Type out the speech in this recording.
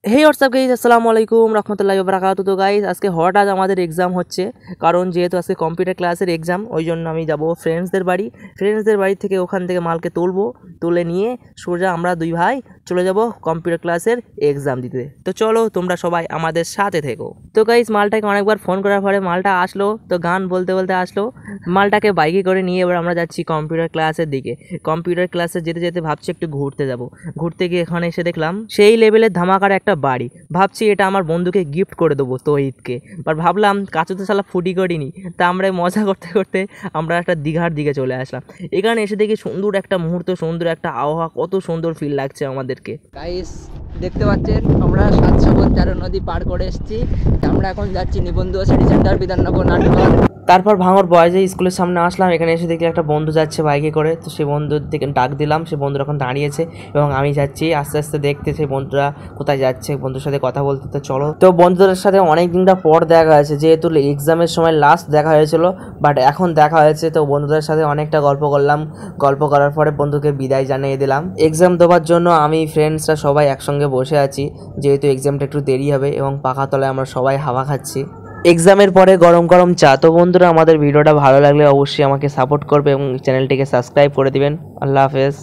হে WhatsApp guys, আসসালামু আলাইকুম রহমতুল্লাহি ওয়া বারাকাতুহু। তো গাইজ আজকে হঠাৎ আমাদের এক্সাম হচ্ছে, কারণ যেহেতু আজকে কম্পিউটার ক্লাসের এক্সাম, ওই জন্য আমি যাব ফ্রেন্ডসদের বাড়ি থেকে ওখান থেকে মালকে তুলে নিয়ে সোজা আমরা দুই ভাই চলে যাব কম্পিউটার ক্লাসের এক্সাম দিতে। তো চলো তোমরা সবাই আমাদের সাথে থেকো। তো গাইজ মালটাকে অনেকবার ফোন করার পরে মালটা আসলো, তো গান বলতে বলতে আসলো। মালটাকে বাইকে করে নিয়ে এবার আমরা যাচ্ছি কম্পিউটার ক্লাসের দিকে। কম্পিউটার ক্লাসে যেতে যেতে ভাবছি একটু ঘুরতে গিয়ে এখানে এসে দেখলাম সেই লেভেলের ধামাকার একটা বাড়ি। ভাবছি এটা আমার বন্ধুকে গিফট করে দেবো তৌহিদকে। আর ভাবলাম কাচু তো শালা ফুটি করিনি, তা আমরা মজা করতে করতে আমরা একটা দীঘার দিকে চলে আসলাম। এখানে এসে দেখি সুন্দর একটা মুহূর্ত, সুন্দর একটা আবহাওয়া, কত সুন্দর ফিল লাগছে আমাদেরকে। গাইস দেখতে পাচ্ছেন আমরা 713 নদী পার করে এসেছি। আমরা এখন যাচ্ছি নিবন্ধু সিটি সেন্টার বিধাননগর নাটঘর। তারপর ভাঙর বয়েজে স্কুলের সামনে আসলাম। এখানে এসে দেখি একটা বন্ধু যাচ্ছে বাইকে করে, তো সেই বন্ধুর দিকে ডাক দিলাম। সে বন্ধুরা এখন দাঁড়িয়েছে এবং আমি যাচ্ছি আস্তে আস্তে দেখতে সেই বন্ধুরা কোথায় যাচ্ছে, বন্ধুর সাথে কথা বলতে। তো চলো, তো বন্ধুদের সাথে অনেক দিনটা পর দেখা হয়েছে, যেহেতু এক্সামের সময় লাস্ট দেখা হয়েছিল, বাট এখন দেখা হয়েছে। তো বন্ধুদের সাথে অনেকটা গল্প করলাম, গল্প করার পরে বন্ধুকে বিদায় জানিয়ে দিলাম। এক্সাম দেওয়ার জন্য আমি ফ্রেন্ডসরা সবাই একসঙ্গে বসে আছি, যেহেতু এক্সামটা একটু দেরি হবে, এবং পাখা তলায় আমরা সবাই হাওয়া খাচ্ছি। এক্সামের পরে গরম গরম চা। তো বন্ধুরা, আমাদের ভিডিওটা ভালো লাগলে অবশ্যই আমাকে সাপোর্ট করবে এবং চ্যানেলটিকে সাবস্ক্রাইব করে দিবেন। আল্লাহ হাফেজ।